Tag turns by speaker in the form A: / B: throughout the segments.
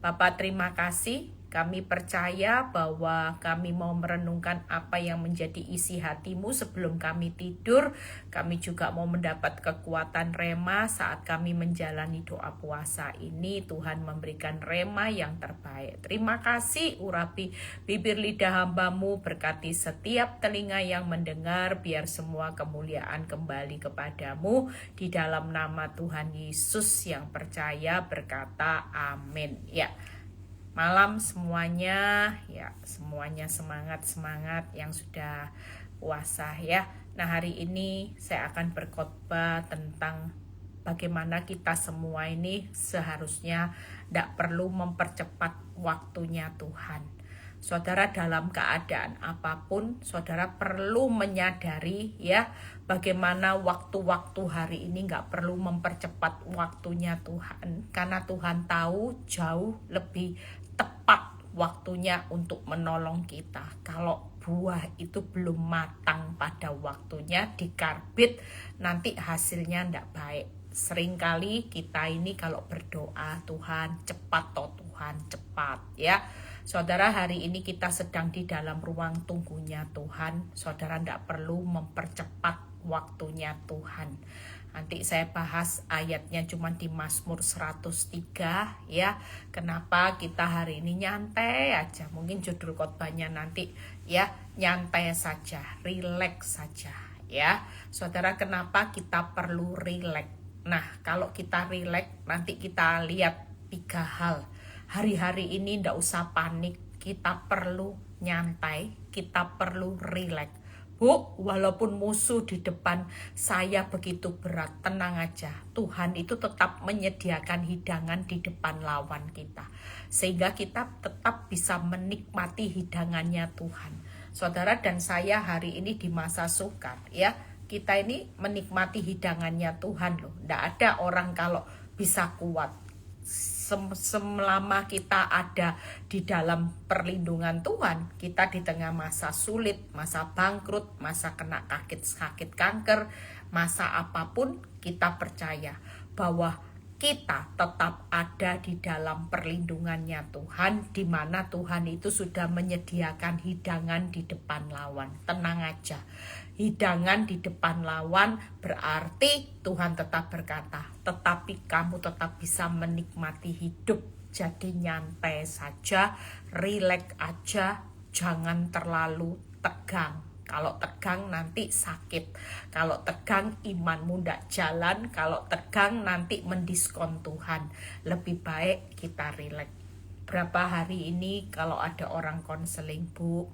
A: Bapak, terima kasih. Kami percaya bahwa kami mau merenungkan apa yang menjadi isi hatimu sebelum kami tidur. Kami juga mau mendapat kekuatan rema saat kami menjalani doa puasa ini. Tuhan memberikan rema yang terbaik. Terima kasih, urapi bibir lidah hamba-Mu, berkati setiap telinga yang mendengar, biar semua kemuliaan kembali kepadamu. Di dalam nama Tuhan Yesus yang percaya berkata amin. Ya. Malam semuanya, ya semuanya semangat yang sudah puasa ya. Nah, hari ini saya akan berkhotbah tentang bagaimana kita semua ini seharusnya tidak perlu mempercepat waktunya Tuhan. Saudara, dalam keadaan apapun, saudara perlu menyadari ya bagaimana waktu-waktu hari ini nggak perlu mempercepat waktunya Tuhan, karena Tuhan tahu jauh lebih tepat waktunya untuk menolong kita. Kalau buah itu belum matang pada waktunya, dikarbit, nanti hasilnya tidak baik. Seringkali kita ini kalau berdoa, Tuhan cepat toh Tuhan cepat ya. Saudara, hari ini kita sedang di dalam ruang tunggunya Tuhan. Saudara tidak perlu mempercepat waktunya Tuhan. Nanti saya bahas ayatnya cuma di Mazmur 103 ya. Kenapa kita hari ini nyantai aja. Mungkin judul khotbahnya nanti ya, nyantai saja, rileks saja ya. Saudara, kenapa kita perlu rileks? Nah, kalau kita rileks nanti kita lihat 3 hal. Hari-hari ini ndak usah panik, kita perlu nyantai, kita perlu rileks. Bu, walaupun musuh di depan saya begitu berat, tenang aja. Tuhan itu tetap menyediakan hidangan di depan lawan kita. Sehingga kita tetap bisa menikmati hidangannya Tuhan. Saudara dan saya hari ini di masa sukar ya. Kita ini menikmati hidangannya Tuhan loh. Nggak ada orang kalau bisa kuat. Selama kita ada di dalam perlindungan Tuhan, kita di tengah masa sulit, masa bangkrut, masa kena sakit kanker, masa apapun, kita percaya bahwa kita tetap ada di dalam perlindungannya Tuhan, di mana Tuhan itu sudah menyediakan hidangan di depan lawan. Tenang aja, hidangan di depan lawan berarti Tuhan tetap berkata, tetapi kamu tetap bisa menikmati hidup. Jadi nyantai saja, rileks aja, jangan terlalu tegang. Kalau tegang nanti sakit. Kalau tegang imanmu ndak jalan. Kalau tegang nanti mendiskon Tuhan. Lebih baik kita rileks. Berapa hari ini kalau ada orang konseling, Bu,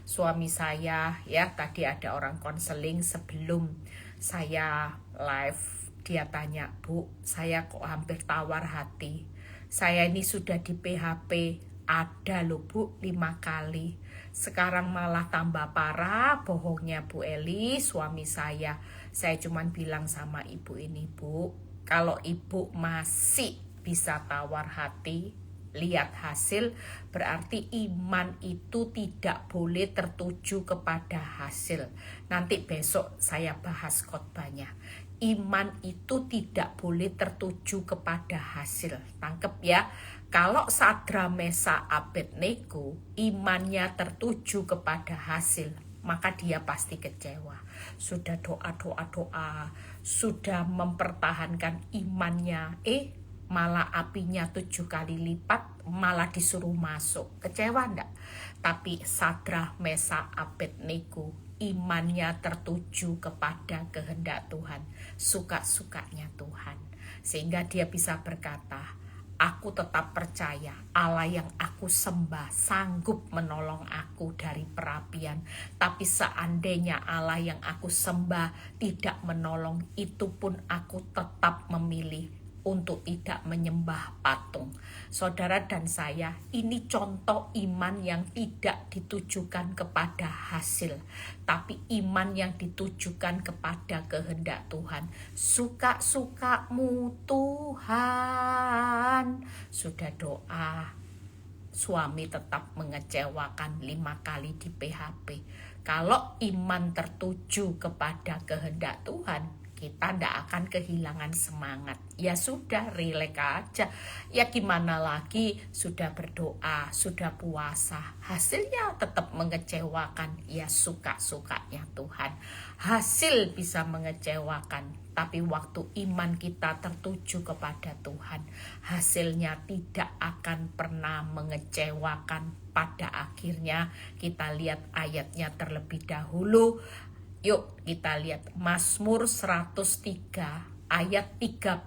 A: suami saya ya, tadi ada orang konseling sebelum saya live. Dia tanya, Bu, saya kok hampir tawar hati. Saya ini sudah di PHP. Ada loh Bu, 5 kali. Sekarang malah tambah parah bohongnya Bu Eli, suami saya. Saya cuman bilang sama ibu ini, Bu, kalau ibu masih bisa tawar hati, lihat hasil, berarti iman itu tidak boleh tertuju kepada hasil. Nanti besok saya bahas khotbahnya. Iman itu tidak boleh tertuju kepada hasil. Tangkep ya. Kalau Sadra Mesa Abednego imannya tertuju kepada hasil, maka dia pasti kecewa. Sudah doa, sudah mempertahankan imannya, malah apinya 7 kali lipat, malah disuruh masuk. Kecewa enggak? Tapi Sadra Mesa Abednego imannya tertuju kepada kehendak Tuhan, suka-sukanya Tuhan. Sehingga dia bisa berkata, aku tetap percaya Allah yang aku sembah sanggup menolong aku dari perapian. Tapi seandainya Allah yang aku sembah tidak menolong, itu pun aku tetap memilih untuk tidak menyembah patung. Saudara dan saya, ini contoh iman yang tidak ditujukan kepada hasil, tapi iman yang ditujukan kepada kehendak Tuhan. Suka-sukamu Tuhan. Sudah doa, suami tetap mengecewakan 5 kali di PHP. Kalau iman tertuju kepada kehendak Tuhan, kita ndak akan kehilangan semangat. Ya sudah, rileks aja. Ya gimana lagi, sudah berdoa, sudah puasa, hasilnya tetap mengecewakan. Ya suka-sukanya Tuhan. Hasil bisa mengecewakan, tapi waktu iman kita tertuju kepada Tuhan, hasilnya tidak akan pernah mengecewakan. Pada akhirnya kita lihat ayatnya terlebih dahulu. Yuk kita lihat Mazmur 103 ayat 13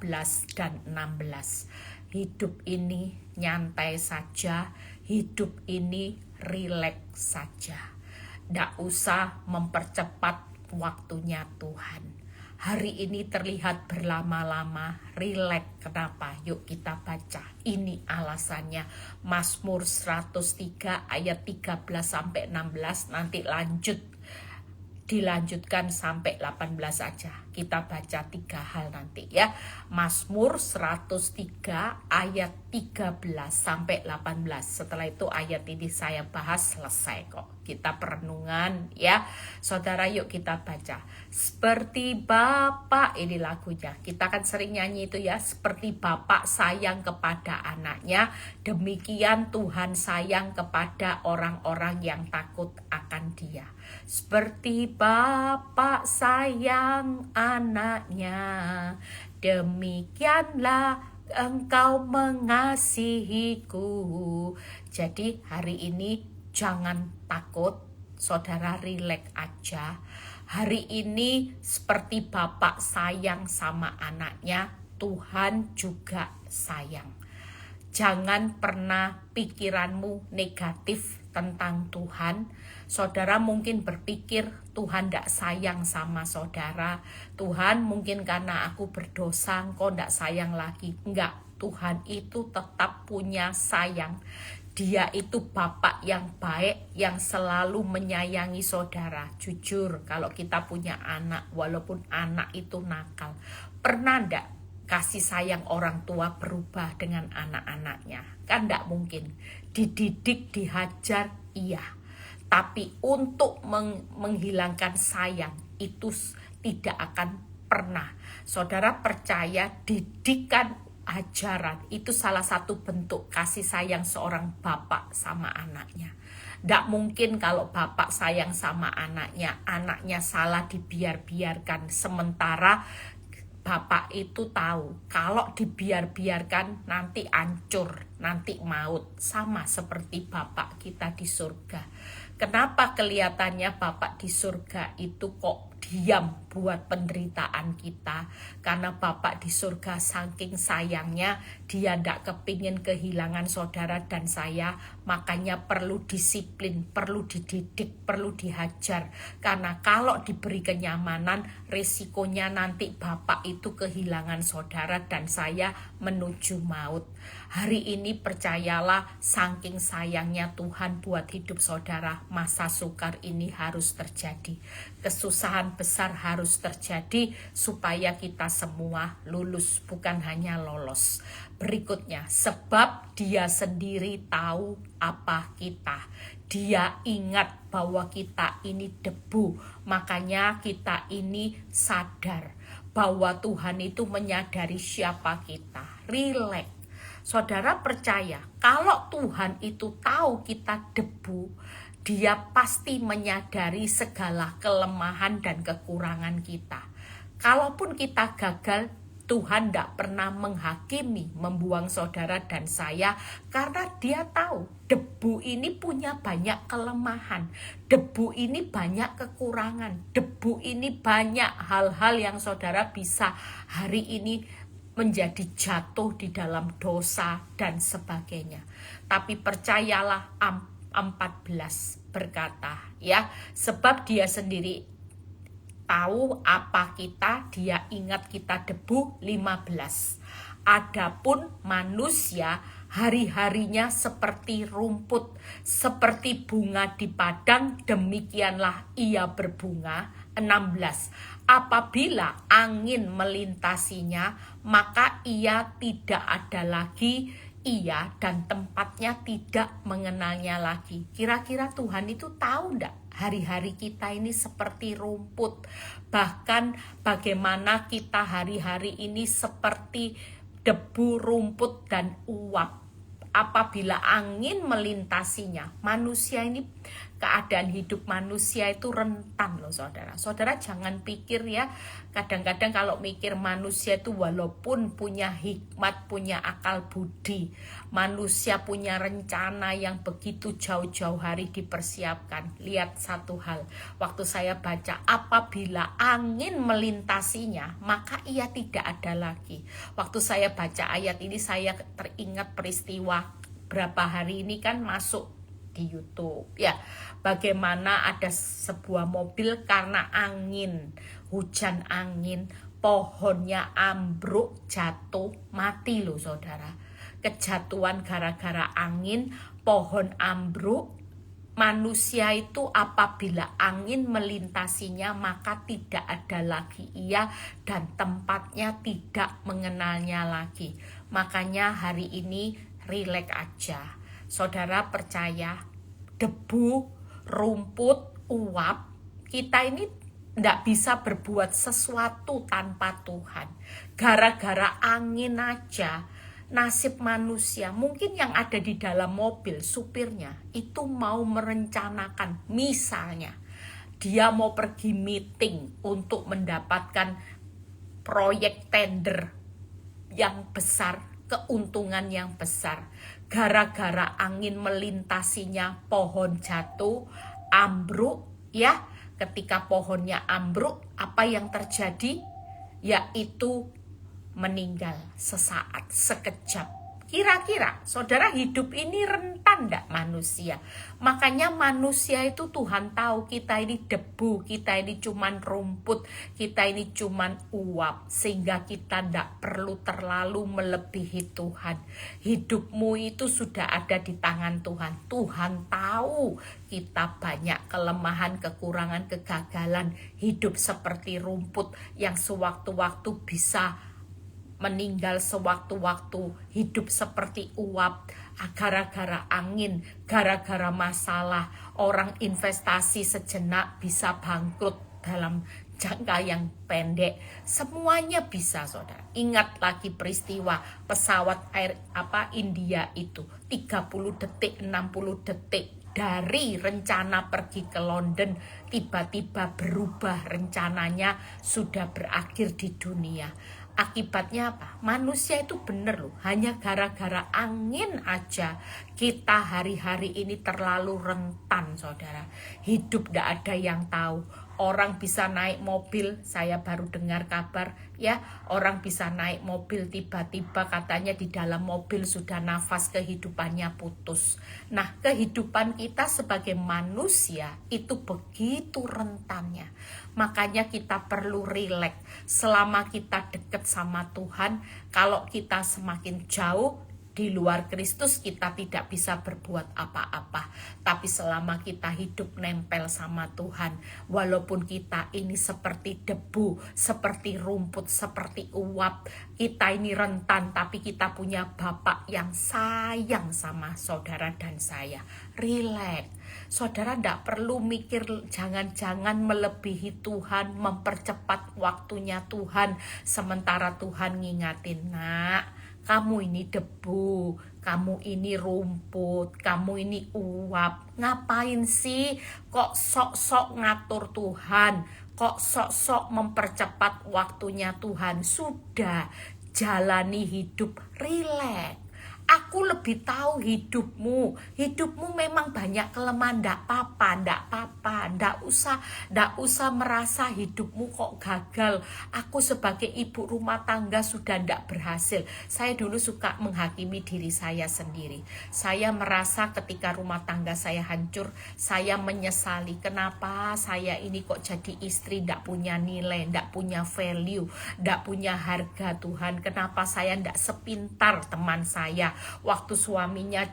A: dan 16. Hidup ini nyantai saja, hidup ini rileks saja. Nggak usah mempercepat waktunya Tuhan. Hari ini terlihat berlama-lama, rileks. Kenapa? Yuk kita baca. Ini alasannya. Mazmur 103 ayat 13 sampai 16. Nanti dilanjutkan sampai 18 aja. Kita baca 3 hal nanti ya. Mazmur 103 ayat 13 sampai 18. Setelah itu ayat ini saya bahas selesai kok. Kita perenungan ya. Saudara yuk kita baca. Seperti Bapak, ini lagunya. Kita kan sering nyanyi itu ya. Seperti Bapak sayang kepada anaknya, demikian Tuhan sayang kepada orang-orang yang takut akan Dia. Seperti Bapak sayang anaknya, demikianlah Engkau mengasihiku. Jadi hari ini jangan takut, saudara, rileks aja. Hari ini seperti Bapak sayang sama anaknya, Tuhan juga sayang. Jangan pernah pikiranmu negatif tentang Tuhan. Saudara mungkin berpikir Tuhan tidak sayang sama saudara. Tuhan mungkin karena aku berdosa, kok tidak sayang lagi. Enggak, Tuhan itu tetap punya sayang. Dia itu Bapak yang baik, yang selalu menyayangi saudara. Jujur, kalau kita punya anak, walaupun anak itu nakal, pernah enggak kasih sayang orang tua berubah dengan anak-anaknya? Kan enggak mungkin. Dididik, dihajar, iya. Tapi untuk menghilangkan sayang, itu tidak akan pernah. Saudara percaya didikan, ajaran itu salah satu bentuk kasih sayang seorang bapak sama anaknya. Tidak mungkin kalau bapak sayang sama anaknya, anaknya salah dibiarkan. Sementara bapak itu tahu kalau dibiarkan nanti hancur, nanti maut. Sama seperti bapak kita di surga. Kenapa kelihatannya bapak di surga itu kok diam buat penderitaan kita? Karena bapak di surga saking sayangnya, dia tidak kepingin kehilangan saudara dan saya. Makanya perlu disiplin, perlu dididik, perlu dihajar. Karena kalau diberi kenyamanan, risikonya nanti bapak itu kehilangan saudara dan saya menuju maut. Hari ini percayalah, saking sayangnya Tuhan buat hidup saudara, masa sukar ini harus terjadi. Kesusahan besar harus terjadi supaya kita semua lulus, bukan hanya lolos. Berikutnya, sebab Dia sendiri tahu apa kita. Dia ingat bahwa kita ini debu, makanya kita ini sadar bahwa Tuhan itu menyadari siapa kita. Rileks. Saudara percaya, kalau Tuhan itu tahu kita debu, Dia pasti menyadari segala kelemahan dan kekurangan kita. Kalaupun kita gagal, Tuhan tidak pernah menghakimi, membuang saudara dan saya, karena Dia tahu debu ini punya banyak kelemahan, debu ini banyak kekurangan, debu ini banyak hal-hal yang saudara bisa hari ini menjadi jatuh di dalam dosa dan sebagainya. Tapi percayalah, 14 berkata ya, sebab Dia sendiri tahu apa kita, Dia ingat kita debu. 15. Adapun manusia hari-harinya seperti rumput, seperti bunga di padang, demikianlah ia berbunga. 16. Apabila angin melintasinya, maka ia tidak ada lagi, ia dan tempatnya tidak mengenalnya lagi. Kira-kira Tuhan itu tahu enggak hari-hari kita ini seperti rumput. Bahkan bagaimana kita hari-hari ini seperti debu, rumput, dan uap. Apabila angin melintasinya, manusia ini, keadaan hidup manusia itu rentan loh saudara. Saudara jangan pikir ya, kadang-kadang kalau mikir manusia itu walaupun punya hikmat, punya akal budi, manusia punya rencana yang begitu jauh-jauh hari dipersiapkan. Lihat satu hal, waktu saya baca, apabila angin melintasinya, maka ia tidak ada lagi. Waktu saya baca ayat ini, saya teringat peristiwa berapa hari ini kan masuk di YouTube ya, bagaimana ada sebuah mobil karena angin, hujan angin, pohonnya ambruk, jatuh, mati loh saudara. Kejatuhan gara-gara angin, pohon ambruk. Manusia itu apabila angin melintasinya maka tidak ada lagi ia, dan tempatnya tidak mengenalnya lagi. Makanya hari ini rileks aja. Saudara percaya, debu, rumput, uap, kita ini tidak bisa berbuat sesuatu tanpa Tuhan. Gara-gara angin aja, nasib manusia, mungkin yang ada di dalam mobil, supirnya, itu mau merencanakan, misalnya, dia mau pergi meeting untuk mendapatkan proyek tender yang besar, keuntungan yang besar. Gara-gara angin melintasinya, pohon jatuh, ambruk ya. Ketika pohonnya ambruk, apa yang terjadi? Yaitu meninggal sesaat, sekejap. Kira-kira saudara, hidup ini rentan enggak manusia? Makanya manusia itu Tuhan tahu kita ini debu, kita ini cuman rumput, kita ini cuman uap, sehingga kita enggak perlu terlalu melebihi Tuhan. Hidupmu itu sudah ada di tangan Tuhan. Tuhan tahu kita banyak kelemahan, kekurangan, kegagalan, hidup seperti rumput yang sewaktu-waktu bisa meninggal, sewaktu-waktu hidup seperti uap, gara-gara angin, gara-gara masalah. Orang investasi sejenak bisa bangkrut dalam jangka yang pendek. Semuanya bisa saudara. Ingat lagi peristiwa pesawat Air India itu 30 detik, 60 detik dari rencana pergi ke London, tiba-tiba berubah rencananya, sudah berakhir di dunia. Akibatnya apa? Manusia itu bener loh, hanya gara-gara angin aja kita hari-hari ini terlalu rentan saudara. Hidup gak ada yang tahu. Orang bisa naik mobil, saya baru dengar kabar ya, orang bisa naik mobil tiba-tiba katanya di dalam mobil sudah nafas kehidupannya putus. Nah, kehidupan kita sebagai manusia itu begitu rentannya. Makanya kita perlu rileks. Selama kita dekat sama Tuhan, kalau kita semakin jauh di luar Kristus, kita tidak bisa berbuat apa-apa. Tapi selama kita hidup nempel sama Tuhan, walaupun kita ini seperti debu, seperti rumput, seperti uap, kita ini rentan, tapi kita punya Bapa yang sayang sama saudara dan saya. Rileks. Saudara tidak perlu mikir jangan-jangan melebihi Tuhan, mempercepat waktunya Tuhan, sementara Tuhan ngingatin, nak, kamu ini debu, kamu ini rumput, kamu ini uap. Ngapain sih kok sok-sok ngatur Tuhan? Kok sok-sok mempercepat waktunya Tuhan? Sudah, jalani hidup rileks. Aku lebih tahu hidupmu. Hidupmu memang banyak kelemahan, ndak apa-apa, ndak usah merasa hidupmu kok gagal. Aku sebagai ibu rumah tangga sudah ndak berhasil. Saya dulu suka menghakimi diri saya sendiri. Saya merasa ketika rumah tangga saya hancur, saya menyesali kenapa saya ini kok jadi istri ndak punya nilai, ndak punya value, ndak punya harga Tuhan. Kenapa saya ndak sepintar teman saya? Waktu suaminya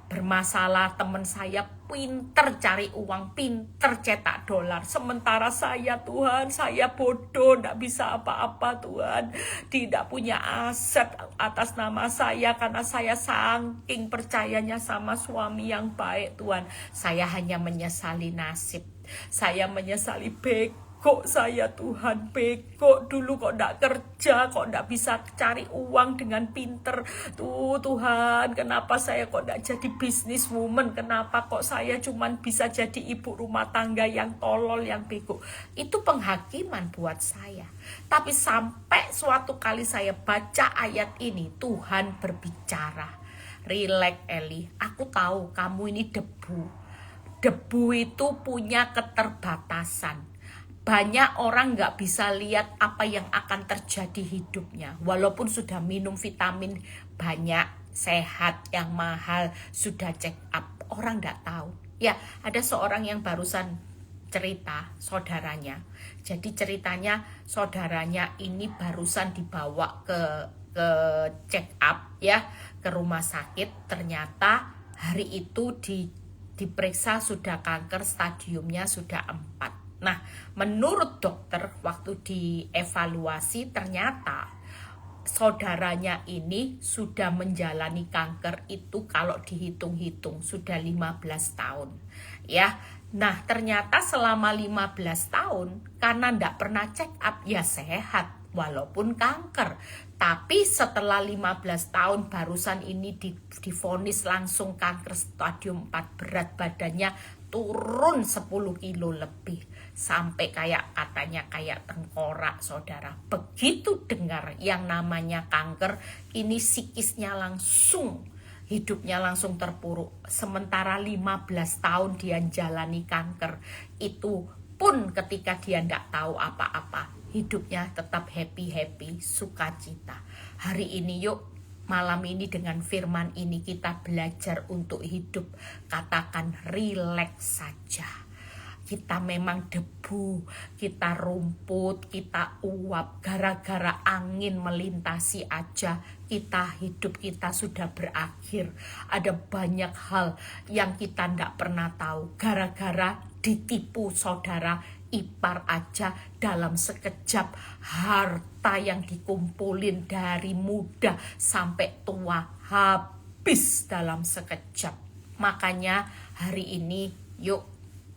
A: bermasalah, teman saya pinter cari uang, pinter cetak dolar. Sementara saya, Tuhan, saya bodoh, tidak bisa apa-apa Tuhan. Tidak punya aset atas nama saya karena saya saking percayanya sama suami yang baik Tuhan. Saya hanya menyesali nasib. Saya menyesali, bego saya Tuhan, bego dulu kok ndak kerja, kok ndak bisa cari uang dengan pinter. Tuhan, kenapa saya kok ndak jadi businesswoman, kenapa kok saya cuman bisa jadi ibu rumah tangga yang tolol, yang bego. Itu penghakiman buat saya. Tapi sampai suatu kali saya baca ayat ini, Tuhan berbicara, "Relax Eli, aku tahu kamu ini debu. Debu itu punya keterbatasan. Banyak orang nggak bisa lihat apa yang akan terjadi hidupnya. Walaupun sudah minum vitamin banyak, sehat, yang mahal, sudah check up. Orang nggak tahu. Ya, ada seorang yang barusan cerita saudaranya. Jadi ceritanya saudaranya ini barusan dibawa ke check up ya, ke rumah sakit. Ternyata hari itu diperiksa sudah kanker, stadiumnya sudah 4. Nah, menurut dokter waktu dievaluasi ternyata saudaranya ini sudah menjalani kanker itu kalau dihitung-hitung sudah 15 tahun. Ya. Nah, ternyata selama 15 tahun karena ndak pernah check up ya sehat walaupun kanker. Tapi setelah 15 tahun barusan ini divonis langsung kanker stadium 4, berat badannya turun 10 kilo lebih. Sampai katanya kayak tengkorak, saudara. Begitu dengar yang namanya kanker, ini psikisnya langsung, hidupnya langsung terpuruk. Sementara 15 tahun dia jalani kanker, itu pun ketika dia tidak tahu apa-apa, hidupnya tetap happy-happy, sukacita. Hari ini yuk, malam ini dengan firman ini kita belajar untuk hidup. Katakan relax saja. Kita memang debu, kita rumput, kita uap, gara-gara angin melintasi aja hidup kita sudah berakhir. Ada banyak hal yang kita tidak pernah tahu gara-gara ditipu saudara ipar aja. Dalam sekejap harta yang dikumpulin dari muda sampai tua habis dalam sekejap. Makanya hari ini yuk,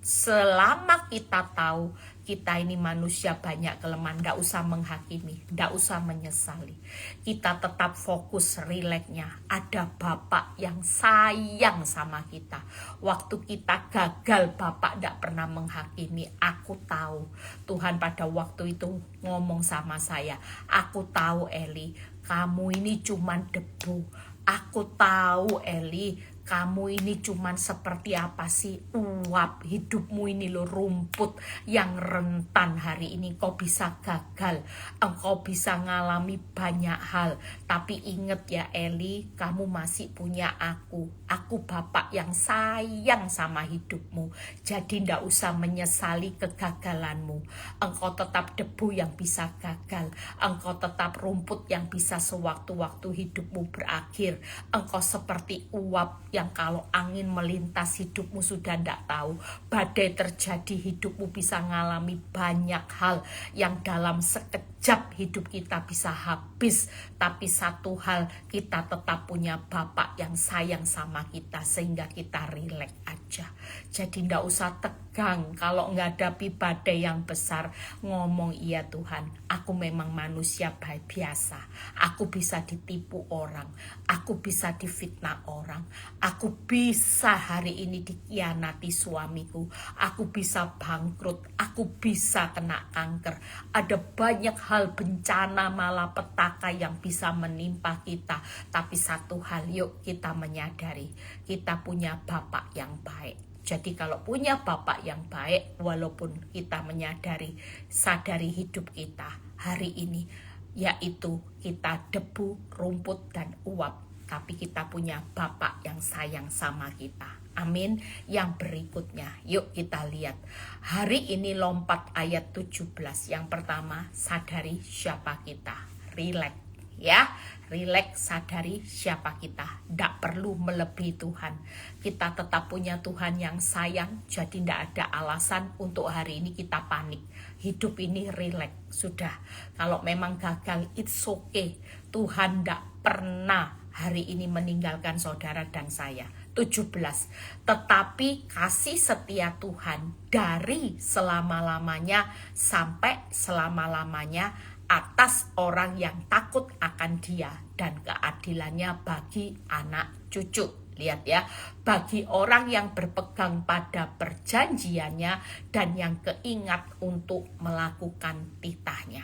A: selama kita tahu kita ini manusia banyak kelemahan, ndak usah menghakimi, ndak usah menyesali. Kita tetap fokus, rileksnya. Ada Bapak yang sayang sama kita. Waktu kita gagal, Bapak ndak pernah menghakimi. Aku tahu Tuhan pada waktu itu ngomong sama saya, aku tahu Eli, kamu ini cuman debu. Aku tahu Eli, kamu ini cuman seperti apa sih, uap, hidupmu ini lo rumput yang rentan. Hari ini kau bisa gagal, engkau bisa ngalami banyak hal. Tapi ingat ya Eli, kamu masih punya aku Bapak yang sayang sama hidupmu. Jadi ndak usah menyesali kegagalanmu. Engkau tetap debu yang bisa gagal, engkau tetap rumput yang bisa sewaktu-waktu hidupmu berakhir. Engkau seperti uap yang kalau angin melintas hidupmu sudah tidak tahu. Badai terjadi, hidupmu bisa ngalami banyak hal yang dalam sekejap hidup kita bisa habis. Tapi satu hal, kita tetap punya Bapak yang sayang sama kita sehingga kita rileks aja. Jadi tidak usah tegang kalau menghadapi badai yang besar. Ngomong, iya Tuhan, aku memang manusia biasa. Aku bisa ditipu orang, aku bisa difitnah orang, aku bisa hari ini dikhianati suamiku, aku bisa bangkrut, aku bisa kena kanker. Ada banyak hal bencana malapetaka yang bisa menimpa kita. Tapi satu hal, yuk kita menyadari kita punya Bapak yang baik. Jadi kalau punya Bapak yang baik, walaupun kita sadari hidup kita hari ini, yaitu kita debu, rumput, dan uap. Tapi kita punya Bapak yang sayang sama kita. Amin. Yang berikutnya, yuk kita lihat. Hari ini lompat ayat 17. Yang pertama, sadari siapa kita. Relax. Ya, relax, sadari siapa kita. Tidak perlu melebihi Tuhan. Kita tetap punya Tuhan yang sayang. Jadi tidak ada alasan untuk hari ini kita panik. Hidup ini relax. Sudah, kalau memang gagal, it's okay. Tuhan tidak pernah hari ini meninggalkan saudara dan saya. 17. Tetapi kasih setia Tuhan dari selama-lamanya sampai selama-lamanya atas orang yang takut akan Dia dan keadilannya bagi anak cucu. Lihat ya, bagi orang yang berpegang pada perjanjiannya dan yang keingat untuk melakukan titahnya.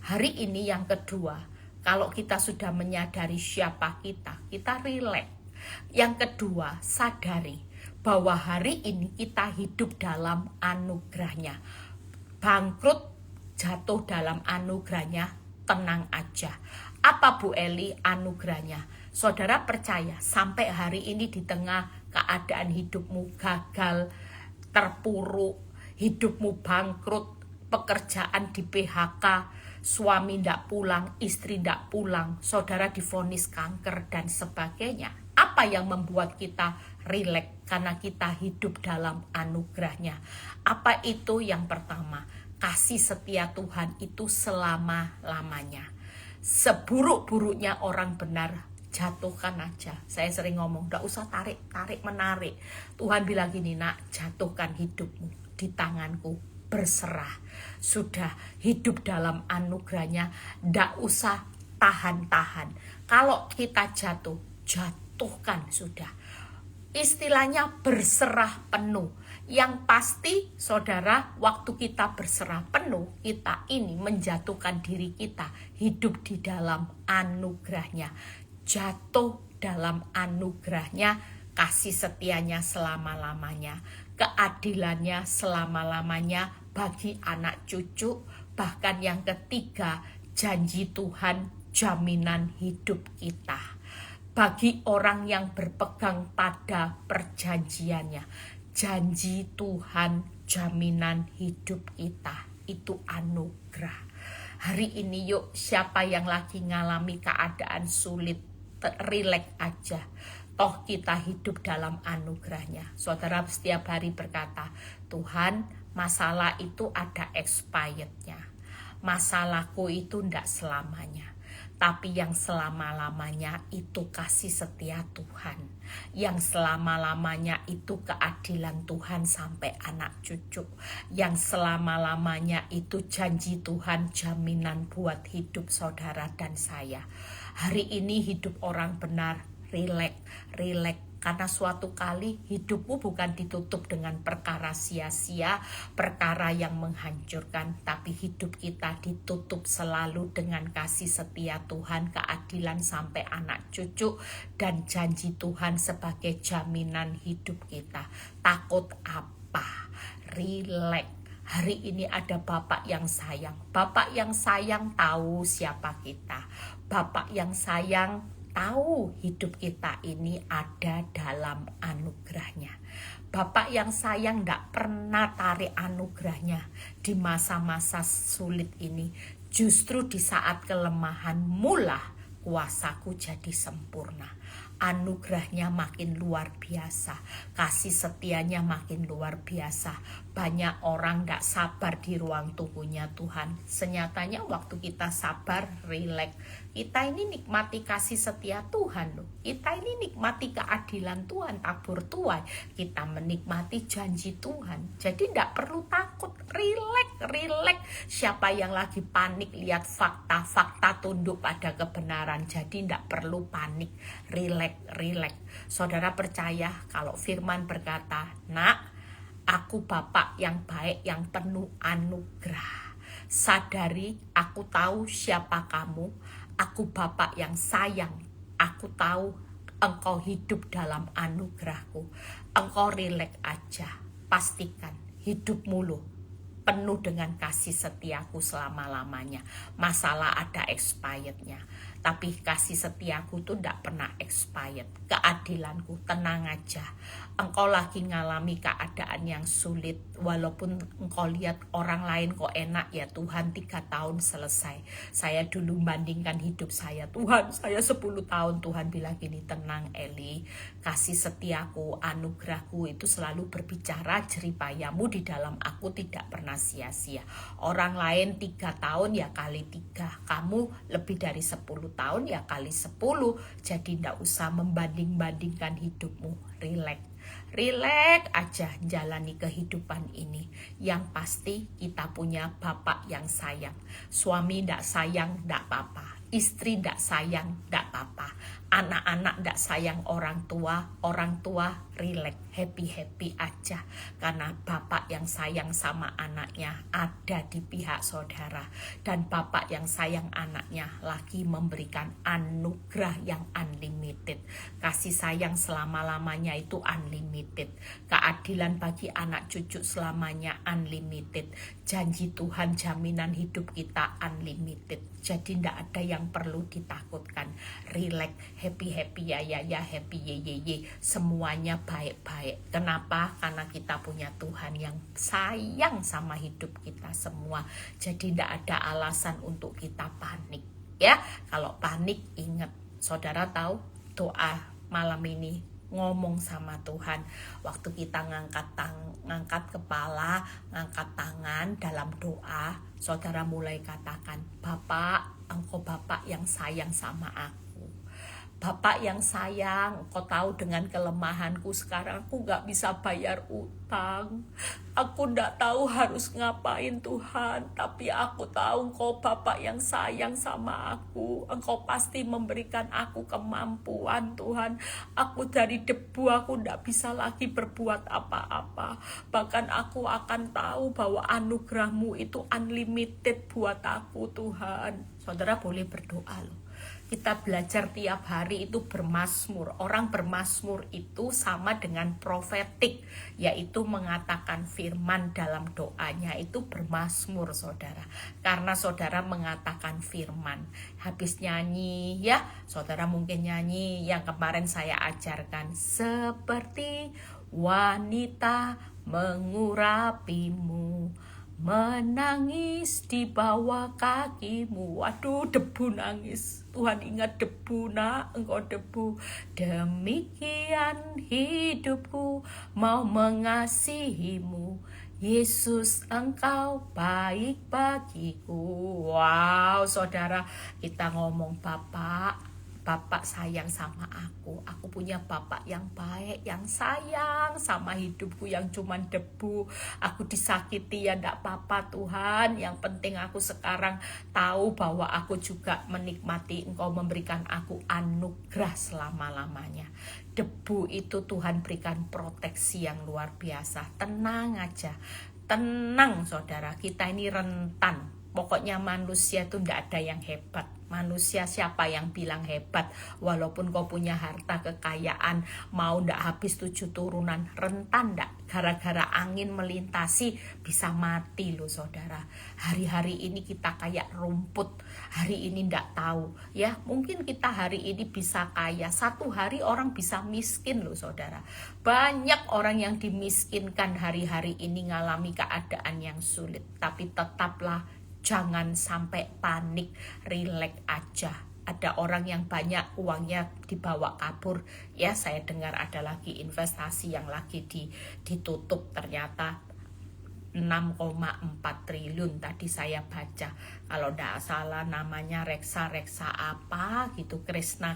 A: Hari ini yang kedua, kalau kita sudah menyadari siapa kita rileks. Yang kedua, sadari bahwa hari ini kita hidup dalam anugerahnya. Bangkrut, jatuh dalam anugerahnya, tenang aja. Apa Bu Eli anugerahnya? Saudara percaya sampai hari ini di tengah keadaan hidupmu gagal, terpuruk, hidupmu bangkrut, pekerjaan di PHK, suami tidak pulang, istri tidak pulang, saudara divonis kanker dan sebagainya. Apa yang membuat kita rileks? Karena kita hidup dalam anugerahnya. Apa itu? Yang pertama, kasih setia Tuhan itu selama-lamanya. Seburuk-buruknya orang benar, jatuhkan aja. Saya sering ngomong, gak usah tarik menarik. Tuhan bilang gini, nak, jatuhkan hidupmu di tanganku, berserah. Sudah hidup dalam anugerahnya, gak usah tahan-tahan. Kalau kita jatuhkan sudah. Istilahnya berserah penuh. Yang pasti saudara, waktu kita berserah penuh, kita ini menjatuhkan diri kita, hidup di dalam anugerahnya, jatuh dalam anugerahnya, kasih setianya selama-lamanya, keadilannya selama-lamanya bagi anak cucu. Bahkan yang ketiga, janji Tuhan, jaminan hidup kita bagi orang yang berpegang pada perjanjiannya. Janji Tuhan, jaminan hidup kita, itu anugerah. Hari ini yuk, siapa yang lagi ngalami keadaan sulit, rileks aja. Toh kita hidup dalam anugerahnya. Saudara setiap hari berkata, Tuhan, masalah itu ada expirednya. Masalahku itu tidak selamanya. Tapi yang selama-lamanya itu kasih setia Tuhan. Yang selama-lamanya itu keadilan Tuhan sampai anak cucu. Yang selama-lamanya itu janji Tuhan, jaminan buat hidup saudara dan saya. Hari ini hidup orang benar, rileks. Karena suatu kali hidupmu bukan ditutup dengan perkara sia-sia, perkara yang menghancurkan, tapi hidup kita ditutup selalu dengan kasih setia Tuhan, keadilan sampai anak cucu, dan janji Tuhan sebagai jaminan hidup kita. Takut apa? Rileks. Hari ini ada Bapak yang sayang. Bapak yang sayang tahu siapa kita. Bapak yang sayang tahu hidup kita ini ada dalam anugerahnya. Bapak yang sayang tidak pernah tarik anugerahnya di masa-masa sulit ini. Justru di saat kelemahan mula kuasaku jadi sempurna. Anugerahnya makin luar biasa, kasih setianya makin luar biasa. Banyak orang gak sabar di ruang tunggunya Tuhan. Senyatanya waktu kita sabar, rileks, kita ini nikmati kasih setia Tuhan loh. Kita ini nikmati keadilan Tuhan, tabur tuai. Kita menikmati janji Tuhan. Jadi gak perlu takut, rileks. Siapa yang lagi panik lihat fakta tunduk pada kebenaran. Jadi gak perlu panik, rileks. Saudara percaya kalau firman berkata, nak, aku Bapak yang baik, yang penuh anugerah. Sadari, aku tahu siapa kamu. Aku Bapak yang sayang. Aku tahu engkau hidup dalam anugerahku. Engkau rileks aja. Pastikan hidupmu loh penuh dengan kasih setiaku selama-lamanya. Masalah ada expirednya, tapi kasih setiaku tuh tidak pernah expired. Keadilanku, tenang aja. Engkau lagi ngalami keadaan yang sulit, walaupun engkau lihat orang lain kok enak, ya Tuhan 3 tahun selesai. Saya dulu bandingkan hidup saya, Tuhan saya 10 tahun. Tuhan bilang gini, tenang Eli, kasih setiaku, anugerahku itu selalu berbicara, jeripayamu di dalam aku tidak pernah sia-sia. Orang lain 3 tahun ya kali 3, kamu lebih dari 10 tahun ya kali 10. Jadi ndak usah membanding-bandingkan hidupmu. Rileks aja jalani kehidupan ini. Yang pasti kita punya Bapak yang sayang. Suami ndak sayang ndak apa-apa. Istri ndak sayang ndak apa-apa. Anak-anak ndak sayang orang tua rileks, happy aja. Karena Bapak yang sayang sama anaknya ada di pihak saudara. Dan Bapak yang sayang anaknya lagi memberikan anugerah yang unlimited. Kasih sayang selama-lamanya itu unlimited. Keadilan bagi anak cucu selamanya unlimited. Janji Tuhan, jaminan hidup kita unlimited. Jadi ndak ada yang perlu ditakutkan. Rileks, happy ya happy ye. Semuanya baik-baik. Kenapa? Karena kita punya Tuhan yang sayang sama hidup kita semua. Jadi ndak ada alasan untuk kita panik. Ya, kalau panik ingat, saudara tahu doa malam ini ngomong sama Tuhan. Waktu kita ngangkat kepala, ngangkat tangan dalam doa, saudara mulai katakan, Bapak, Engkau Bapak yang sayang sama aku. Bapak yang sayang, Engkau tahu dengan kelemahanku sekarang aku gak bisa bayar utang. Aku gak tahu harus ngapain Tuhan, tapi aku tahu Engkau Bapak yang sayang sama aku. Engkau pasti memberikan aku kemampuan Tuhan. Aku dari debu, aku gak bisa lagi berbuat apa-apa. Bahkan aku akan tahu bahwa anugerah-Mu itu unlimited buat aku Tuhan. Saudara boleh berdoa loh. Kita belajar tiap hari itu bermazmur. Orang bermazmur itu sama dengan profetik, yaitu mengatakan firman dalam doanya, itu bermazmur saudara. Karena saudara mengatakan firman. Habis nyanyi ya, saudara mungkin nyanyi yang kemarin saya ajarkan. Seperti wanita mengurapimu, menangis di bawah kakimu. Waduh, debu nangis. Tuhan ingat debu nak, engkau debu. Demikian hidupku mau mengasihimu. Yesus engkau baik bagiku. Wow saudara, kita ngomong Bapak sayang sama aku. Aku punya Bapak yang baik, yang sayang sama hidupku yang cuman debu. Aku disakiti ya ndak apa-apa Tuhan. Yang penting aku sekarang tahu bahwa aku juga menikmati Engkau memberikan aku anugerah selama-lamanya. Debu itu Tuhan berikan proteksi yang luar biasa. Tenang aja. Tenang saudara, kita ini rentan. Pokoknya manusia itu ndak ada yang hebat. Manusia siapa yang bilang hebat? Walaupun kau punya harta kekayaan, mau ndak habis 7 turunan, rentan ndak? Gara-gara angin melintasi bisa mati loh saudara. Hari-hari ini kita kayak rumput. Hari ini ndak tahu ya. Mungkin kita hari ini bisa kaya, satu hari orang bisa miskin loh saudara. Banyak orang yang dimiskinkan hari-hari ini ngalami keadaan yang sulit. Tapi tetaplah jangan sampai panik, rileks aja. Ada orang yang banyak uangnya dibawa kabur. Ya, saya dengar ada lagi investasi yang lagi ditutup ternyata 6,4 triliun tadi saya baca. Kalau tidak salah namanya reksa apa gitu, Kresna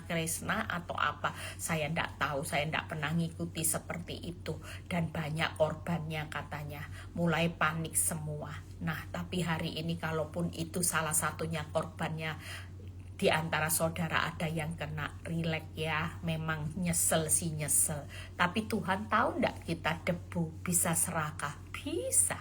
A: atau apa. Saya tidak tahu, saya tidak pernah ngikuti seperti itu. Dan banyak korbannya katanya. Mulai panik semua. Nah, tapi hari ini kalaupun itu salah satunya korbannya, di antara saudara ada yang kena, rileks ya. Memang nyesel sih nyesel. Tapi Tuhan tahu enggak kita debu bisa serakah? Bisa.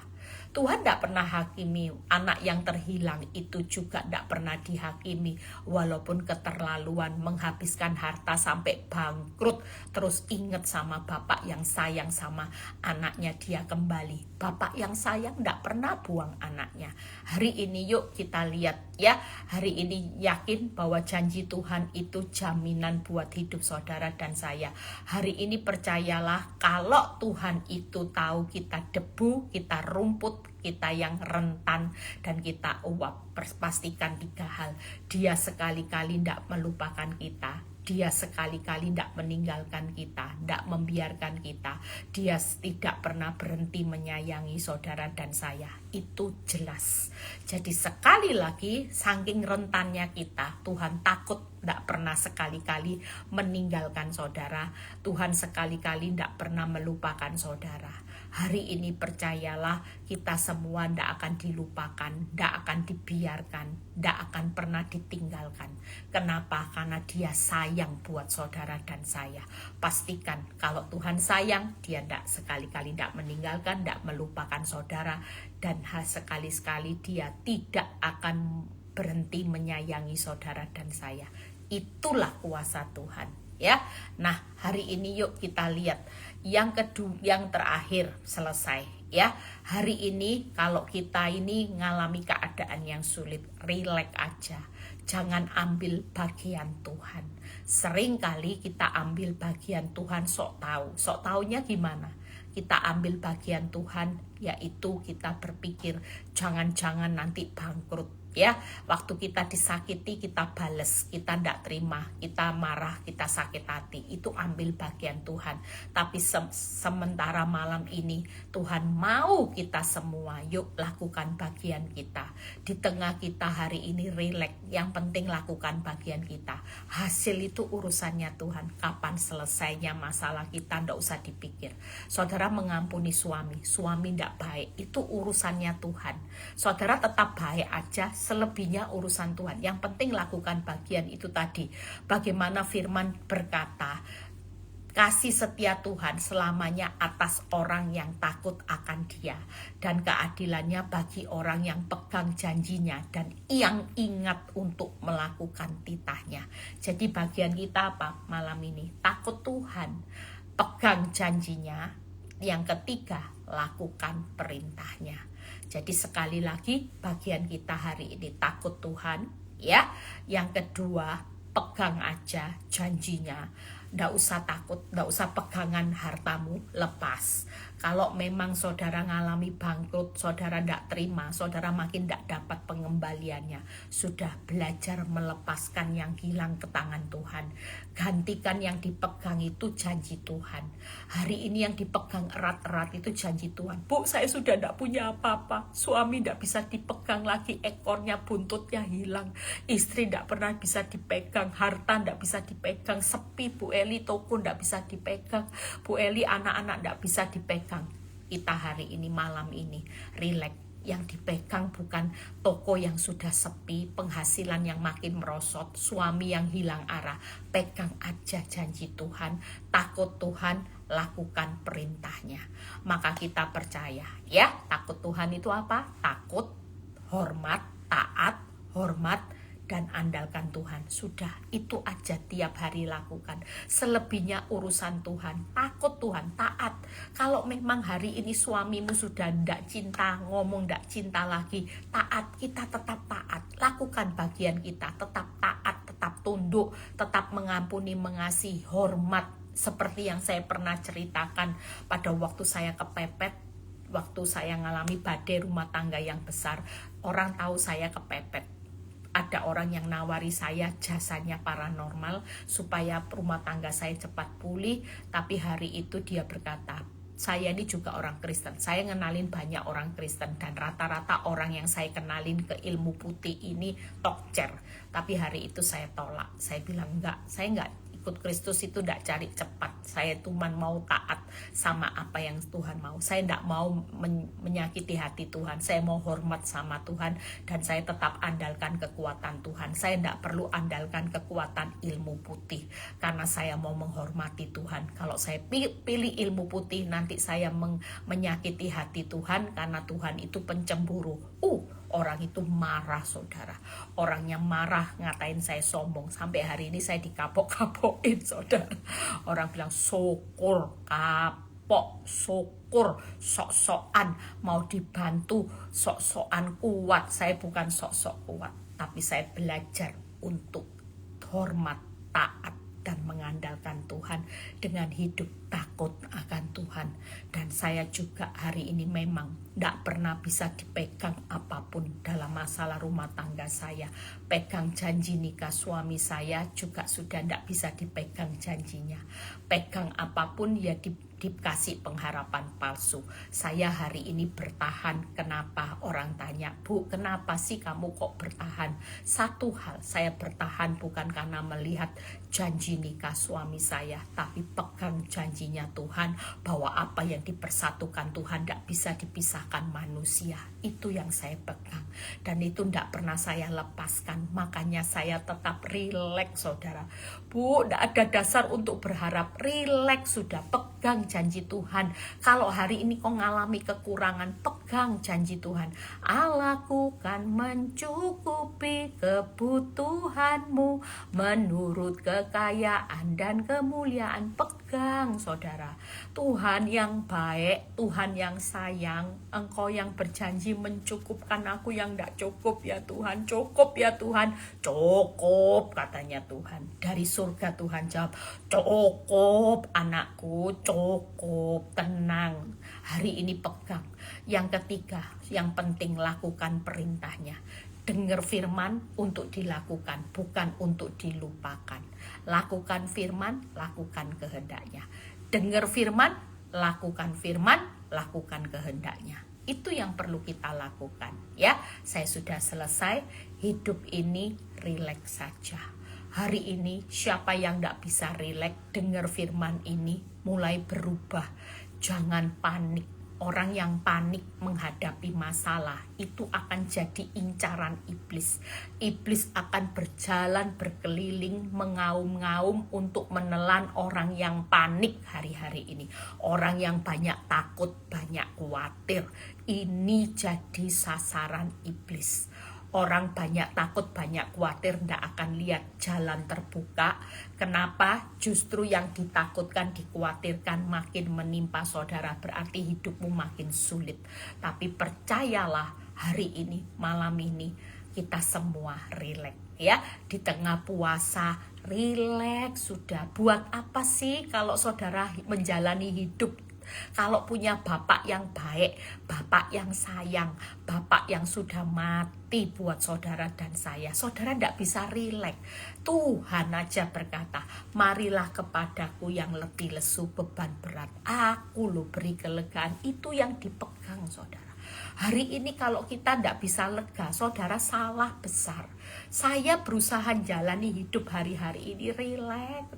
A: Tuhan tidak pernah hakimi anak yang terhilang, itu juga tidak pernah dihakimi. Walaupun keterlaluan menghabiskan harta sampai bangkrut, terus ingat sama Bapak yang sayang sama anaknya, dia kembali. Bapak yang sayang tidak pernah buang anaknya. Hari ini yuk kita lihat ya, hari ini yakin bahwa janji Tuhan itu jaminan buat hidup saudara dan saya. Hari ini percayalah kalau Tuhan itu tahu kita debu, kita rumput, kita yang rentan, dan kita uap. Pastikan 3 hal. Dia sekali-kali tidak melupakan kita. Dia sekali-kali tidak meninggalkan kita, tidak membiarkan kita. Dia tidak pernah berhenti menyayangi saudara dan saya. Itu jelas. Jadi sekali lagi, saking rentannya kita, Tuhan takut tidak pernah sekali-kali meninggalkan saudara. Tuhan sekali-kali tidak pernah melupakan saudara. Hari ini percayalah, kita semua tidak akan dilupakan, tidak akan dibiarkan, tidak akan pernah ditinggalkan. Kenapa? Karena Dia sayang buat saudara dan saya. Pastikan kalau Tuhan sayang, Dia tidak sekali-kali tidak meninggalkan, tidak melupakan saudara, dan sekali-sekali Dia tidak akan berhenti menyayangi saudara dan saya. Itulah kuasa Tuhan. Ya, nah hari ini yuk kita lihat yang kedua, yang terakhir selesai. Ya, hari ini kalau kita ini ngalami keadaan yang sulit, rileks aja. Jangan ambil bagian Tuhan. Seringkali kita ambil bagian Tuhan sok tahu. Sok taunya gimana? Kita ambil bagian Tuhan, yaitu kita berpikir jangan-jangan nanti bangkrut. Ya, waktu kita disakiti kita bales, kita tidak terima, kita marah, kita sakit hati, itu ambil bagian Tuhan. Tapi sementara malam ini Tuhan mau kita semua yuk lakukan bagian kita. Di tengah kita hari ini rileks, yang penting lakukan bagian kita. Hasil itu urusannya Tuhan. Kapan selesainya masalah kita tidak usah dipikir. Saudara mengampuni suami tidak baik, itu urusannya Tuhan. Saudara tetap baik aja, selebihnya urusan Tuhan. Yang penting lakukan bagian itu tadi. Bagaimana firman berkata, kasih setia Tuhan selamanya atas orang yang takut akan Dia, dan keadilannya bagi orang yang pegang janjinya dan yang ingat untuk melakukan titahnya. Jadi bagian kita apa malam ini? Takut Tuhan, pegang janjinya. Yang ketiga, lakukan perintahnya. Jadi sekali lagi bagian kita hari ini takut Tuhan, ya. Yang kedua, pegang aja janjinya. Nggak usah takut, nggak usah pegangan hartamu, lepas. Kalau memang saudara ngalami bangkrut, saudara nggak terima, saudara makin nggak dapat pengembaliannya. Sudah belajar melepaskan yang hilang ke tangan Tuhan. Gantikan yang dipegang itu janji Tuhan. Hari ini yang dipegang erat-erat itu janji Tuhan. Bu, saya sudah nggak punya apa-apa. Suami nggak bisa dipegang lagi, ekornya, buntutnya hilang. Istri nggak pernah bisa dipegang, harta nggak bisa dipegang, sepi Bu Eli, toko nggak bisa dipegang, Bu Eli anak-anak nggak bisa dipegang. Kita hari ini malam ini rileks. Yang dipegang bukan toko yang sudah sepi, penghasilan yang makin merosot, suami yang hilang arah. Pegang aja janji Tuhan, takut Tuhan, lakukan perintahnya. Maka kita percaya, ya, takut Tuhan itu apa? Takut, hormat, taat, hormat, dan andalkan Tuhan. Sudah, itu aja tiap hari lakukan. Selebihnya urusan Tuhan. Takut Tuhan, taat. Kalau memang hari ini suamimu sudah ndak cinta, ngomong ndak cinta lagi, taat, kita tetap taat. Lakukan bagian kita, tetap taat, tetap tunduk, tetap mengampuni, mengasihi, hormat. Seperti yang saya pernah ceritakan pada waktu saya kepepet, waktu saya ngalami badai rumah tangga yang besar. Orang tahu saya kepepet. Ada orang yang nawari saya jasanya paranormal supaya rumah tangga saya cepat pulih. Tapi hari itu dia berkata, saya ini juga orang Kristen. Saya ngenalin banyak orang Kristen. Dan rata-rata orang yang saya kenalin ke ilmu putih ini tokcer. Tapi hari itu saya tolak. Saya bilang enggak, saya enggak ikut Kristus itu tidak cari cepat. Saya cuma mau taat sama apa yang Tuhan mau. Saya tidak mau menyakiti hati Tuhan. Saya mau hormat sama Tuhan. Dan saya tetap andalkan kekuatan Tuhan. Saya tidak perlu andalkan kekuatan ilmu putih. Karena saya mau menghormati Tuhan. Kalau saya pilih ilmu putih, nanti saya menyakiti hati Tuhan. Karena Tuhan itu pencemburu. Orang itu marah, saudara. Orangnya marah, ngatain saya sombong. Sampai hari ini saya dikapok-kapokin, saudara. Orang bilang syukur, kapok, syukur, sok-sokan, mau dibantu, sok-sokan kuat. Saya bukan sok-sok kuat, tapi saya belajar untuk hormat, taat, dan mengandalkan Tuhan dengan hidup takut akan Tuhan. Dan saya juga hari ini memang tidak pernah bisa dipegang apapun dalam masalah rumah tangga saya. Pegang janji nikah suami saya juga sudah tidak bisa dipegang janjinya. Pegang apapun ya dikasih pengharapan palsu. Saya hari ini bertahan. Kenapa? Orang tanya, Bu, kenapa sih kamu kok bertahan? Satu hal, saya bertahan bukan karena melihat janji nikah suami saya, tapi pegang janjinya Tuhan bahwa apa yang dipersatukan Tuhan tidak bisa dipisahkan manusia. Itu yang saya pegang dan itu tidak pernah saya lepaskan. Makanya saya tetap rileks, saudara. Bu, tidak ada dasar untuk berharap. Rileks sudah, pegang janji Tuhan. Kalau hari ini kau ngalami kekurangan, pegang janji Tuhan. Allahku kan mencukupi kebutuhanmu menurut kekayaan dan kemuliaan. Pegang, saudara. Tuhan yang baik, Tuhan yang sayang. Engkau yang berjanji mencukupkan aku yang tidak cukup ya Tuhan. Cukup ya Tuhan. Cukup, katanya Tuhan. Dari surga Tuhan jawab, cukup anakku, cukup, tenang. Hari ini pegang. Yang ketiga, yang penting lakukan perintahnya. Dengar firman untuk dilakukan, bukan untuk dilupakan. Lakukan firman, lakukan kehendaknya. Dengar firman, lakukan kehendaknya. Itu yang perlu kita lakukan, ya. Saya sudah selesai. Hidup ini rileks saja. Hari ini siapa yang tidak bisa rileks dengar firman ini, mulai berubah. Jangan panik. Orang yang panik menghadapi masalah itu akan jadi incaran iblis. Iblis akan berjalan berkeliling mengaum-ngaum untuk menelan orang yang panik hari-hari ini. Orang yang banyak takut, banyak khawatir. Ini jadi sasaran iblis. Orang banyak takut, banyak khawatir, tidak akan lihat jalan terbuka. Kenapa? Justru yang ditakutkan, dikhawatirkan makin menimpa saudara. Berarti hidupmu makin sulit. Tapi percayalah, hari ini, malam ini, kita semua rileks. Ya, di tengah puasa, rileks sudah. Buat apa sih kalau saudara menjalani hidup? Kalau punya bapak yang baik, bapak yang sayang, bapak yang sudah mati buat saudara dan saya, saudara tidak bisa rileks. Tuhan aja berkata, marilah kepadaku yang letih lesu beban berat, aku lo beri kelegaan. Itu yang dipegang saudara. Hari ini kalau kita tidak bisa lega, saudara salah besar. Saya berusaha jalani hidup hari-hari ini rileks,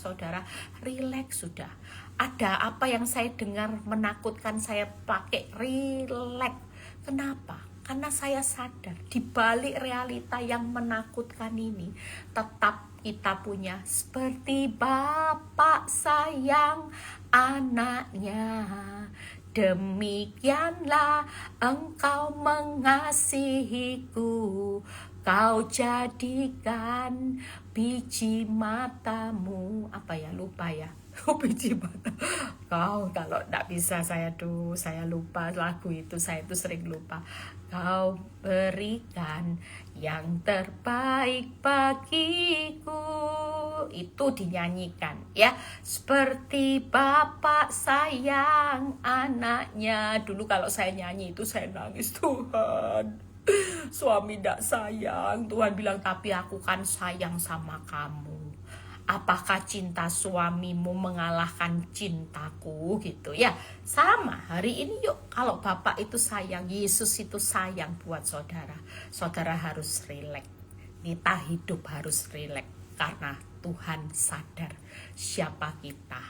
A: saudara. Rileks sudah. Ada apa yang saya dengar menakutkan, saya pakai rileks. Kenapa? Karena saya sadar di balik realita yang menakutkan ini, tetap kita punya seperti Bapak sayang anaknya. Demikianlah engkau mengasihiku, kau jadikan biji matamu, apa ya, lupa ya, biji mata. Kau, kalau tidak bisa saya lupa lagu itu, saya itu sering lupa. Kau berikan yang terbaik bagiku, itu dinyanyikan ya. Seperti Bapak sayang anaknya. Dulu kalau saya nyanyi itu saya nangis, Tuhan, suami tidak sayang. Tuhan bilang, tapi aku kan sayang sama kamu. Apakah cinta suamimu mengalahkan cintaku, gitu ya. Sama hari ini, yuk, kalau Bapak itu sayang, Yesus itu sayang buat saudara, saudara harus rileks. Kita hidup harus rileks karena Tuhan sadar siapa kita.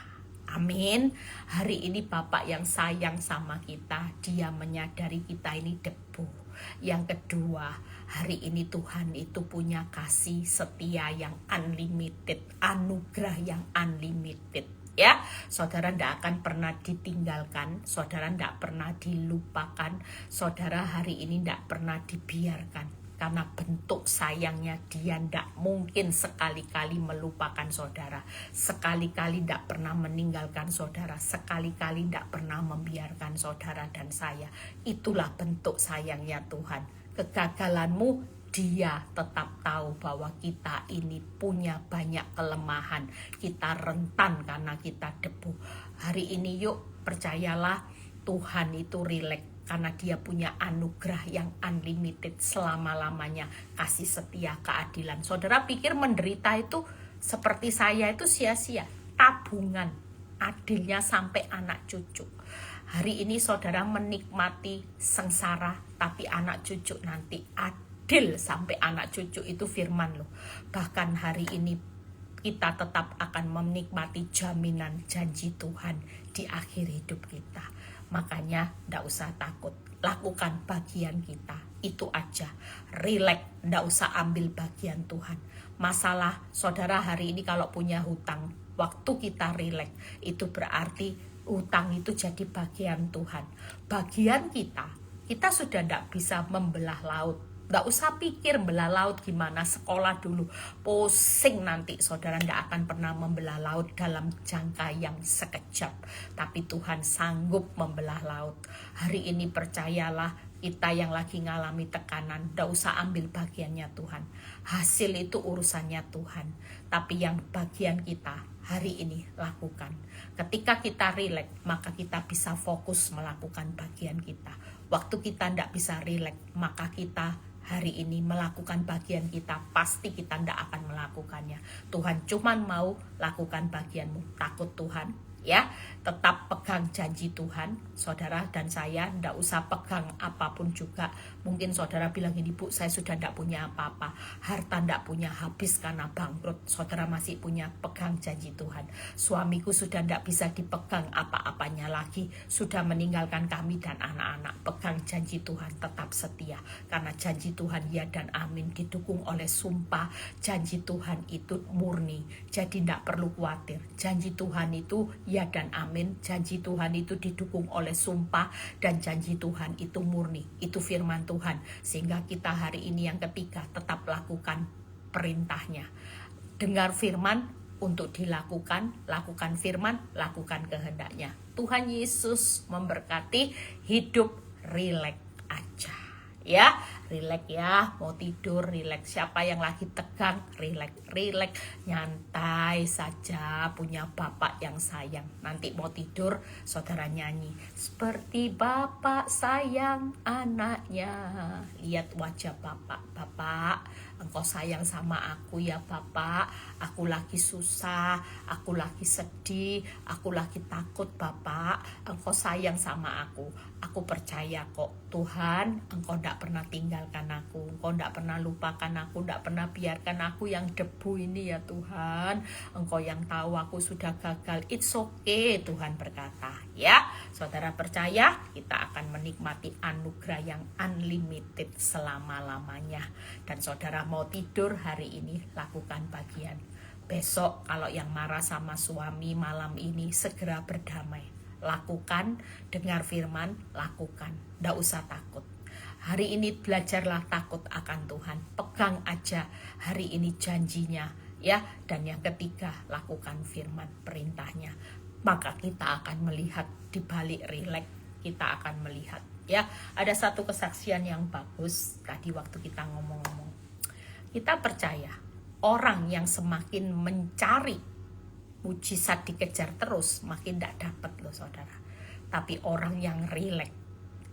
A: Amin. Hari ini Bapak yang sayang sama kita, Dia menyadari kita ini debu. Yang kedua, hari ini Tuhan itu punya kasih setia yang unlimited, anugerah yang unlimited. Ya, saudara tidak akan pernah ditinggalkan, saudara tidak pernah dilupakan, saudara hari ini tidak pernah dibiarkan. Karena bentuk sayangnya Dia tidak mungkin sekali-kali melupakan saudara, sekali-kali tidak pernah meninggalkan saudara, sekali-kali tidak pernah membiarkan saudara dan saya. Itulah bentuk sayangnya Tuhan. Kegagalanmu Dia tetap tahu bahwa kita ini punya banyak kelemahan. Kita rentan karena kita debu. Hari ini yuk percayalah, Tuhan itu rileks karena dia punya anugerah yang unlimited selama-lamanya. Kasih setia, keadilan. Saudara pikir menderita itu seperti saya itu sia-sia? Tabungan adilnya sampai anak cucu. Hari ini saudara menikmati sengsara, tapi anak cucu nanti adil sampai anak cucu, itu firman loh. Bahkan hari ini kita tetap akan menikmati jaminan janji Tuhan di akhir hidup kita. Makanya tidak usah takut, lakukan bagian kita, itu aja. Rileks, tidak usah ambil bagian Tuhan. Masalah saudara hari ini kalau punya hutang, waktu kita rileks, itu berarti hutang itu jadi bagian Tuhan. Bagian kita sudah tidak bisa membelah laut. Nggak usah pikir belah laut gimana, sekolah dulu. Pusing nanti saudara, tidak akan pernah membelah laut dalam jangka yang sekejap. Tapi Tuhan sanggup membelah laut. Hari ini percayalah, kita yang lagi ngalami tekanan, tidak usah ambil bagiannya Tuhan. Hasil itu urusannya Tuhan. Tapi yang bagian kita hari ini lakukan. Ketika kita rileks, maka kita bisa fokus melakukan bagian kita. Waktu kita tidak bisa rileks, maka kita hari ini melakukan bagian kita, pasti kita tidak akan melakukannya. Tuhan cuman mau lakukan bagianmu. Takut Tuhan, ya, tetap pegang janji Tuhan. Saudara dan saya tidak usah pegang apapun juga. Mungkin saudara bilang ini, Bu, saya sudah tidak punya apa-apa, harta tidak punya, habis karena bangkrut. Saudara masih punya, pegang janji Tuhan. Suamiku sudah tidak bisa dipegang apa-apanya lagi, sudah meninggalkan kami dan anak-anak. Pegang janji Tuhan, tetap setia, karena janji Tuhan ya dan amin, didukung oleh sumpah. Janji Tuhan itu murni, jadi tidak perlu khawatir. Janji Tuhan itu ya dan amin, janji Tuhan itu didukung oleh sumpah, dan janji Tuhan itu murni, itu firman Tuhan. Sehingga kita hari ini yang ketiga, tetap lakukan perintahnya. Dengar firman untuk dilakukan, lakukan firman, lakukan kehendaknya. Tuhan Yesus memberkati. Hidup rileks aja, ya, rileks ya, mau tidur rileks, siapa yang lagi tegang rileks, nyantai saja, punya Bapak yang sayang. Nanti mau tidur saudara nyanyi, seperti Bapak sayang anaknya. Lihat wajah Bapak, Engkau sayang sama aku ya Bapak, aku lagi susah, aku lagi sedih, aku lagi takut Bapak, Engkau sayang sama aku percaya kok Tuhan, Engkau tidak pernah tinggalkan aku, Engkau tidak pernah lupakan aku, tidak pernah biarkan aku yang debu ini ya Tuhan, Engkau yang tahu aku sudah gagal, it's okay, Tuhan berkata, ya. Saudara percaya, kita akan menikmati anugerah yang unlimited selama-lamanya. Dan saudara mau tidur hari ini, lakukan bagian. Besok kalau yang marah sama suami malam ini, segera berdamai. Lakukan, dengar firman, lakukan. Tidak usah takut. Hari ini belajarlah takut akan Tuhan. Pegang aja hari ini janjinya, ya. Dan yang ketiga, lakukan firman, perintahnya. Maka kita akan melihat di balik rileks, kita akan melihat, ya. Ada satu kesaksian yang bagus tadi waktu kita ngomong-ngomong. Kita percaya orang yang semakin mencari mujizat dikejar terus, makin tidak dapat loh saudara. Tapi orang yang rileks,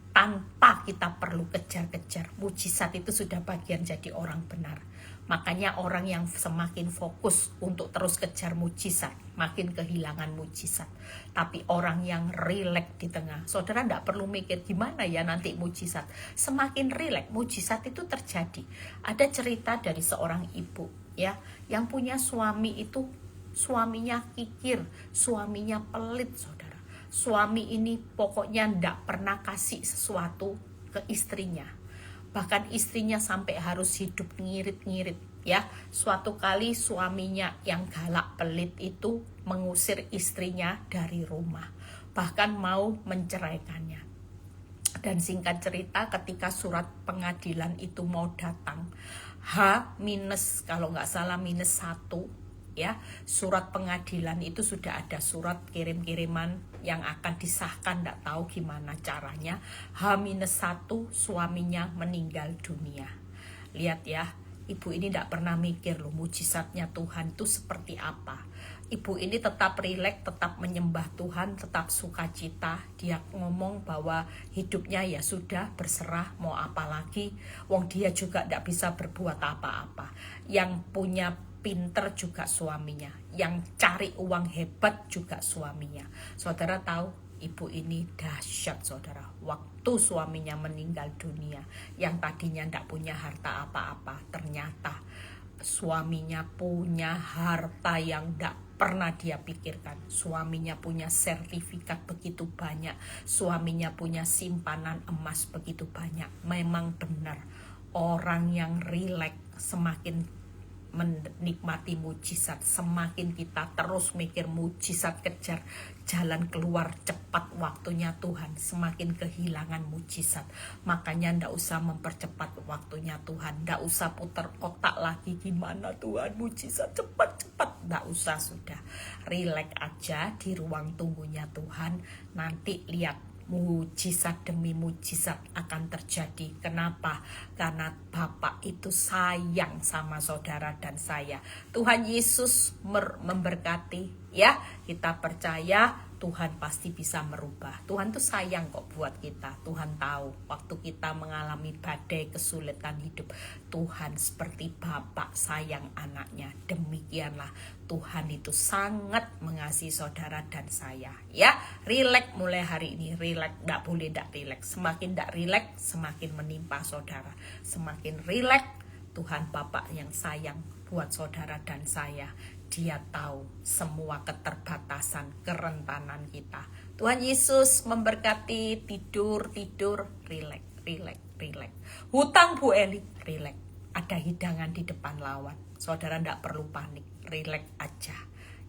A: tanpa kita perlu kejar-kejar, mujizat itu sudah bagian jadi orang benar. Makanya orang yang semakin fokus untuk terus kejar mujizat, makin kehilangan mujizat. Tapi orang yang rileks di tengah, saudara tidak perlu mikir gimana ya nanti mujizat. Semakin rileks, mujizat itu terjadi. Ada cerita dari seorang ibu, ya, yang punya suami itu, suaminya kikir, suaminya pelit saudara. Suami ini pokoknya tidak pernah kasih sesuatu ke istrinya. Bahkan istrinya sampai harus hidup ngirit-ngirit, ya. Suatu kali suaminya yang galak pelit itu mengusir istrinya dari rumah, bahkan mau menceraikannya. Dan singkat cerita, ketika surat pengadilan itu mau datang, H- kalau nggak salah -1, ya, surat pengadilan itu sudah ada surat kirim-kiriman yang akan disahkan, tidak tahu gimana caranya. H-1 suaminya meninggal dunia. Lihat ya, ibu ini tidak pernah mikir loh mujizatnya Tuhan itu seperti apa. Ibu ini tetap rileks, tetap menyembah Tuhan, tetap sukacita. Dia ngomong bahwa hidupnya ya sudah berserah, mau apa lagi. Wong dia juga tidak bisa berbuat apa-apa. Yang punya pinter juga suaminya, yang cari uang hebat juga suaminya. Saudara tahu, ibu ini dahsyat saudara. Waktu suaminya meninggal dunia, yang tadinya tidak punya harta apa-apa, ternyata suaminya punya harta yang tidak pernah dia pikirkan. Suaminya punya sertifikat begitu banyak, suaminya punya simpanan emas begitu banyak. Memang benar, orang yang rileks semakin menikmati mujizat. Semakin kita terus mikir mujizat, kejar jalan keluar cepat waktunya Tuhan, semakin kehilangan mujizat. Makanya ndak usah mempercepat waktunya Tuhan, ndak usah putar otak lagi gimana Tuhan mujizat cepat-cepat, ndak usah, sudah rileks aja di ruang tunggunya Tuhan. Nanti lihat mujizat demi mujizat akan terjadi. Kenapa? Karena Bapak itu sayang sama saudara dan saya. Tuhan Yesus memberkati ya. Kita percaya Tuhan pasti bisa merubah. Tuhan tuh sayang kok buat kita. Tuhan tahu waktu kita mengalami badai kesulitan hidup, Tuhan seperti Bapak sayang anaknya. Demikianlah Tuhan itu sangat mengasihi saudara dan saya. Ya, rileks mulai hari ini. Rileks, tidak boleh tidak rileks. Semakin tidak rileks, semakin menimpa saudara. Semakin rileks, Tuhan Bapak yang sayang buat saudara dan saya. Dia tahu semua keterbatasan, kerentanan kita. Tuhan Yesus memberkati. Tidur, rileks, rileks, rileks. Hutang Bu Eli, rileks. Ada hidangan di depan lawan. Saudara tidak perlu panik, rileks aja.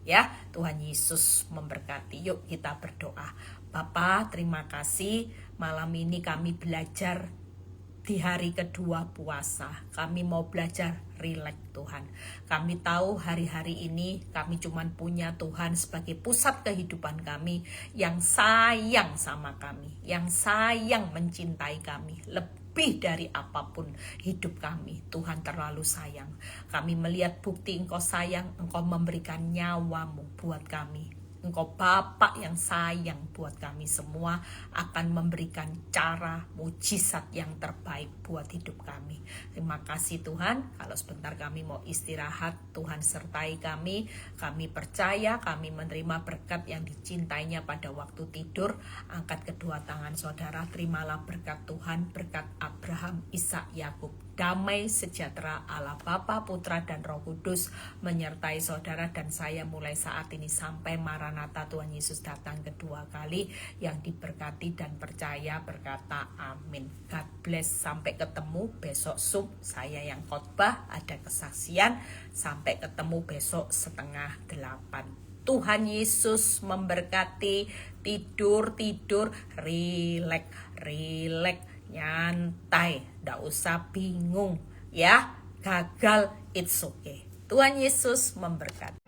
A: Ya, Tuhan Yesus memberkati. Yuk kita berdoa. Bapa, terima kasih malam ini kami belajar di hari kedua puasa. Kami mau belajar rileks Tuhan. Kami tahu hari-hari ini kami cuma punya Tuhan sebagai pusat kehidupan kami, yang sayang sama kami, yang sayang mencintai kami lebih dari apapun hidup kami. Tuhan terlalu sayang. Kami melihat bukti Engkau sayang, Engkau memberikan nyawamu buat kami. Engkau Bapak yang sayang buat kami semua, akan memberikan cara mujizat yang terbaik buat hidup kami. Terima kasih Tuhan. Kalau sebentar kami mau istirahat, Tuhan sertai kami. Kami percaya kami menerima berkat yang dicintainya pada waktu tidur. Angkat kedua tangan saudara, terimalah berkat Tuhan, berkat Abraham, Ishak, Yakub. Damai sejahtera Allah Bapa, Putra dan Roh Kudus menyertai saudara dan saya mulai saat ini sampai Maranatha Tuhan Yesus datang kedua kali. Yang diberkati dan percaya berkata amin. God bless. Sampai ketemu besok Zoom. Saya yang khotbah, ada kesaksian. Sampai ketemu besok 7:30. Tuhan Yesus memberkati. Tidur, rileks, nyantai, ndak usah bingung ya. Gagal, it's okay. Tuhan Yesus memberkati.